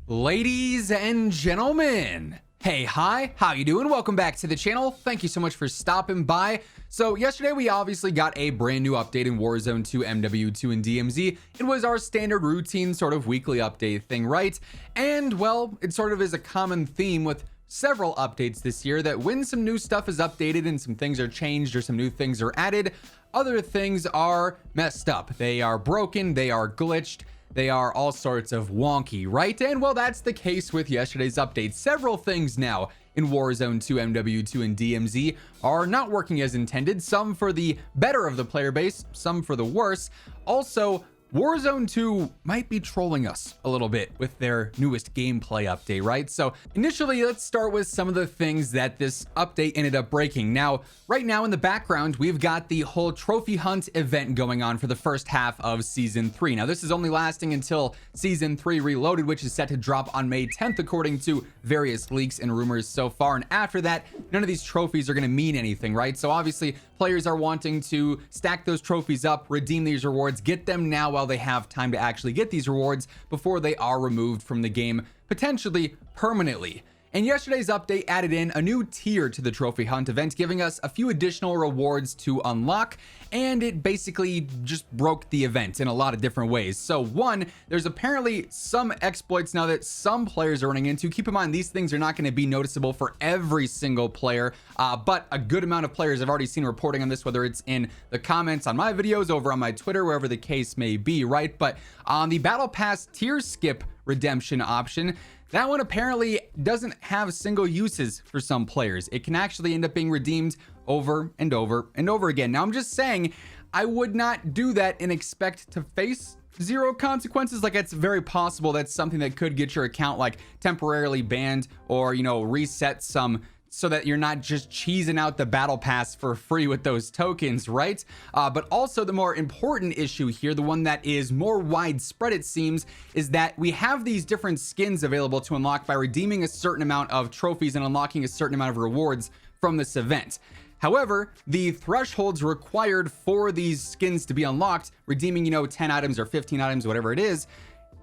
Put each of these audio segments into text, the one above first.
Ladies and gentlemen, hey, hi, how you doing? Welcome back to the channel. Thank you so much for stopping by. So yesterday we obviously got a brand new update in Warzone 2, MW2, and DMZ. It was our standard routine sort of weekly update thing, right? And well, it sort of is a common theme with several updates this year that when some new stuff is updated and some things are changed or some new things are added, other things are messed up. They are broken, they are glitched, they are all sorts of wonky, right? And well, that's the case with yesterday's update. Several things now in Warzone 2, MW2, and DMZ are not working as intended. Some for the better of the player base, some for the worse. Also, Warzone 2 might be trolling us a little bit with their newest gameplay update, right? So initially, let's start with some of the things that this update ended up breaking. Now, right now in the background, we've got the whole trophy hunt event going on for the first half of Season 3. Now, this is only lasting until Season 3 Reloaded, which is set to drop on May 10th, according to various leaks and rumors so far. And after that, none of these trophies are going to mean anything, right? So obviously, players are wanting to stack those trophies up, redeem these rewards, get them now while they have time to actually get these rewards before they are removed from the game, potentially permanently. And yesterday's update added in a new tier to the trophy hunt event, giving us a few additional rewards to unlock, and it basically just broke the event in a lot of different ways. So one, there's apparently some exploits now that some players are running into. Keep in mind, these things are not going to be noticeable for every single player, but a good amount of players have already seen reporting on this, whether it's in the comments on my videos, over on my Twitter, wherever the case may be, right? But on the Battle Pass tier skip redemption option, that one apparently doesn't have single uses for some players. It can actually end up being redeemed over and over and over again. Now, I'm just saying, I would not do that and expect to face zero consequences. Like, it's very possible that's something that could get your account like temporarily banned or, you know, reset some, so that you're not just cheesing out the battle pass for free with those tokens, right? But also the more important issue here, the one that is more widespread, it seems, is that we have these different skins available to unlock by redeeming a certain amount of trophies and unlocking a certain amount of rewards from this event. However, the thresholds required for these skins to be unlocked, redeeming, you know, 10 items or 15 items, whatever it is,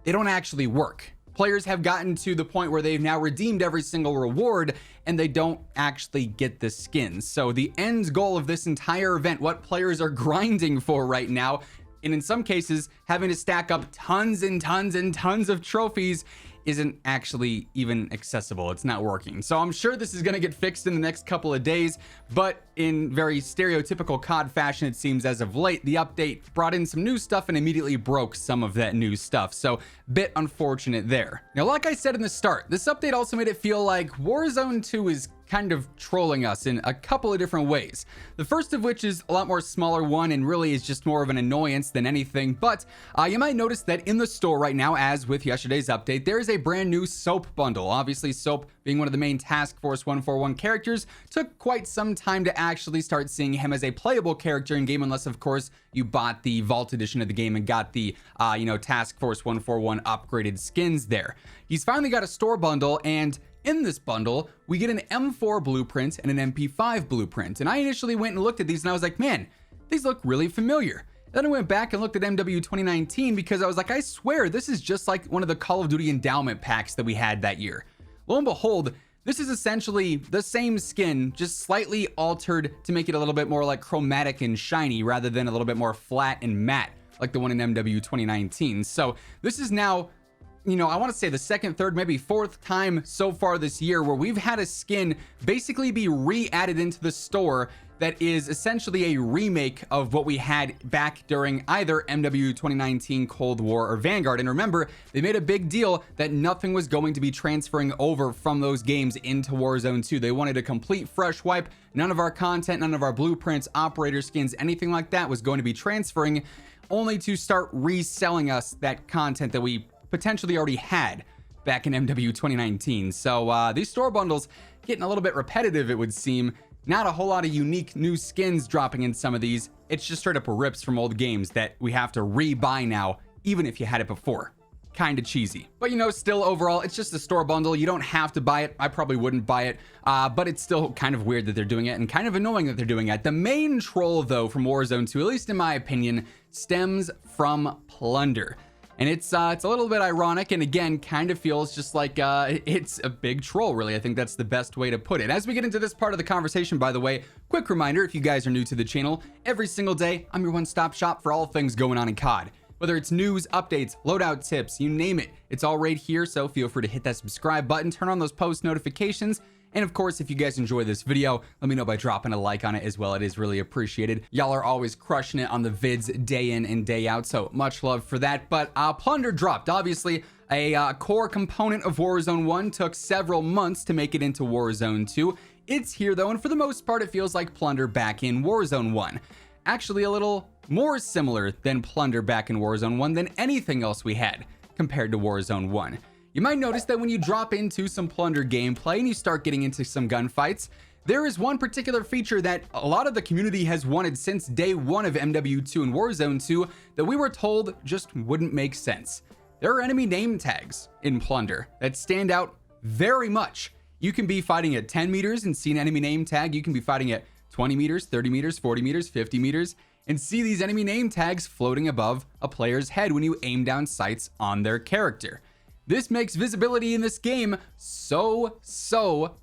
they don't actually work. Players have gotten to the point where they've now redeemed every single reward and they don't actually get the skins. So the end goal of this entire event, what players are grinding for right now, and in some cases having to stack up tons and tons and tons of trophies, isn't actually even accessible. It's not working. So I'm sure this is going to get fixed in the next couple of days, but in very stereotypical COD fashion, it seems as of late, the update brought in some new stuff and immediately broke some of that new stuff. So bit unfortunate there. Now, like I said in the start, this update also made it feel like Warzone 2 is kind of trolling us in a couple of different ways. The first of which is a lot more smaller one and really is just more of an annoyance than anything. But you might notice that in the store right now, as with yesterday's update, there is a brand new Soap bundle. Obviously, Soap being one of the main Task Force 141 characters, took quite some time to actually start seeing him as a playable character in game, unless of course you bought the Vault edition of the game and got the you know, Task Force 141 upgraded skins there. He's finally got a store bundle, and in this bundle, we get an M4 blueprint and an MP5 blueprint. And I initially went and looked at these and I was like, man, these look really familiar. Then I went back and looked at MW 2019 because I was like, I swear this is just like one of the Call of Duty endowment packs that we had that year. Lo and behold, this is essentially the same skin, just slightly altered to make it a little bit more like chromatic and shiny rather than a little bit more flat and matte like the one in MW 2019. So this is now, you know, I want to say the second, third, maybe fourth time so far this year where we've had a skin basically be re-added into the store that is essentially a remake of what we had back during either MW 2019, Cold War, or Vanguard. And remember, they made a big deal that nothing was going to be transferring over from those games into Warzone 2. They wanted a complete fresh wipe. None of our content, none of our blueprints, operator skins, anything like that was going to be transferring, only to start reselling us that content that we potentially already had back in MW 2019. So these store bundles getting a little bit repetitive, it would seem. Not a whole lot of unique new skins dropping in some of these. It's just straight up rips from old games that we have to re-buy now, even if you had it before. Kind of cheesy. But you know, still overall, it's just a store bundle. You don't have to buy it. I probably wouldn't buy it, but it's still kind of weird that they're doing it and kind of annoying that they're doing it. The main troll, though, from Warzone 2, at least in my opinion, stems from Plunder. And it's a little bit ironic, and again, kind of feels just like it's a big troll, really. I think that's the best way to put it. As we get into this part of the conversation, by the way, quick reminder, if you guys are new to the channel, every single day, I'm your one-stop shop for all things going on in COD. Whether it's news, updates, loadout tips, you name it, it's all right here, so feel free to hit that subscribe button, turn on those post notifications, and of course, if you guys enjoy this video, let me know by dropping a like on it as well. It is really appreciated. Y'all are always crushing it on the vids day in and day out, so much love for that. But Plunder dropped. Obviously, a core component of Warzone 1 took several months to make it into Warzone 2. It's here though, and for the most part, it feels like Plunder back in Warzone 1. Actually, a little more similar than Plunder back in Warzone 1 than anything else we had compared to Warzone 1. You might notice that when you drop into some Plunder gameplay and you start getting into some gunfights, there is one particular feature that a lot of the community has wanted since day one of MW2 and Warzone 2 that we were told just wouldn't make sense. There are enemy name tags in Plunder that stand out very much. You can be fighting at 10 meters and see an enemy name tag. You can be fighting at 20 meters, 30 meters, 40 meters, 50 meters, and see these enemy name tags floating above a player's head when you aim down sights on their character. This makes visibility in this game so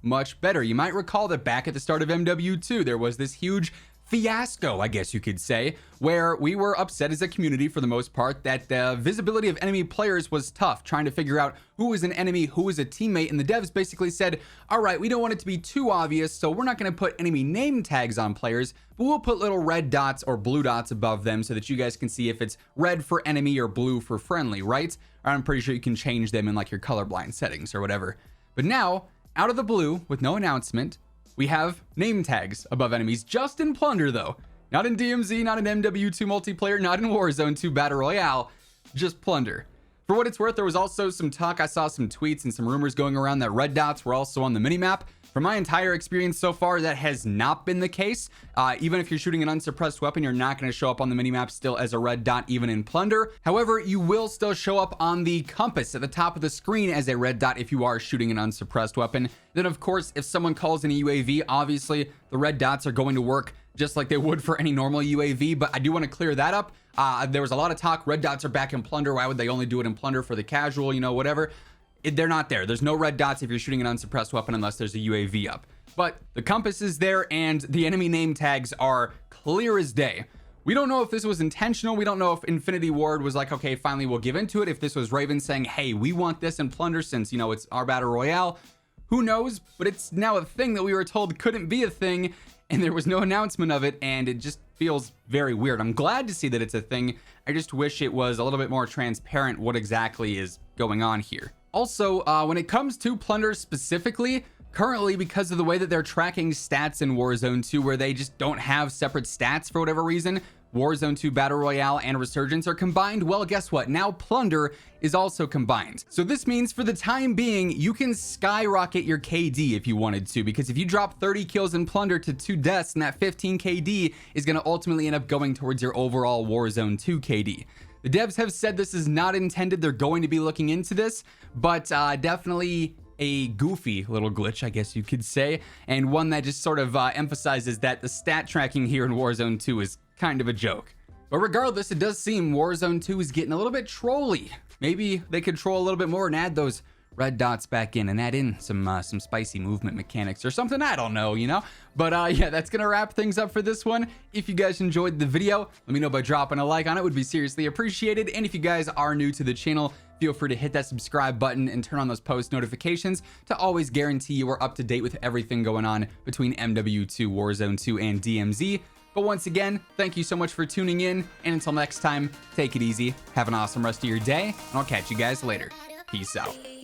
much better. You might recall that back at the start of MW2, there was this huge fiasco, I guess you could say, where we were upset as a community for the most part that the visibility of enemy players was tough, trying to figure out who was an enemy, who was a teammate, and the devs basically said, all right, we don't want it to be too obvious, so we're not going to put enemy name tags on players, but we'll put little red dots or blue dots above them so that you guys can see if it's red for enemy or blue for friendly, right? Or I'm pretty sure you can change them in like your colorblind settings or whatever. But now, out of the blue, with no announcement, we have name tags above enemies, just in Plunder though. Not in DMZ, not in MW2 multiplayer, not in Warzone 2 Battle Royale, just Plunder. For what it's worth, there was also some talk, I saw some tweets and some rumors going around that red dots were also on the minimap. From my entire experience so far, that has not been the case. Even if you're shooting an unsuppressed weapon, you're not going to show up on the minimap still as a red dot, even in Plunder. However, you will still show up on the compass at the top of the screen as a red dot if you are shooting an unsuppressed weapon. Then, of course, if someone calls in a UAV, obviously the red dots are going to work just like they would for any normal UAV, but I do want to clear that up. There was a lot of talk, red dots are back in Plunder. Why would they only do it in Plunder for the casual, you know, whatever? They're not there. There's no red dots if you're shooting an unsuppressed weapon unless there's a UAV up. But the compass is there and the enemy name tags are clear as day. We don't know if this was intentional. We don't know if Infinity Ward was like, okay, finally we'll give into it. If this was Raven saying, hey, we want this in Plunder since, you know, it's our Battle Royale. Who knows? But it's now a thing that we were told couldn't be a thing and there was no announcement of it, and it just feels very weird. I'm glad to see that it's a thing. I just wish it was a little bit more transparent what exactly is going on here. Also, when it comes to Plunder specifically, currently, because of the way that they're tracking stats in Warzone 2, where they just don't have separate stats for whatever reason, Warzone 2 Battle Royale and Resurgence are combined. Well, guess what? Now Plunder is also combined. So this means for the time being, you can skyrocket your KD if you wanted to, because if you drop 30 kills in Plunder to 2 deaths, and that 15 KD is going to ultimately end up going towards your overall Warzone 2 KD. The devs have said this is not intended. They're going to be looking into this, but definitely a goofy little glitch, I guess you could say, and one that just sort of emphasizes that the stat tracking here in Warzone 2 is kind of a joke. But regardless, it does seem Warzone 2 is getting a little bit trolly. Maybe they could troll a little bit more and add those red dots back in and add in some spicy movement mechanics or something. I don't know, you know. But yeah, that's gonna wrap things up for this one. If you guys enjoyed the video, let me know by dropping a like on it. Would be seriously appreciated. And if you guys are new to the channel, feel free to hit that subscribe button and turn on those post notifications to always guarantee you are up to date with everything going on between MW2, Warzone 2, and DMZ. But once again, thank you so much for tuning in, and until next time, take it easy, have an awesome rest of your day, and I'll catch you guys later. Peace out.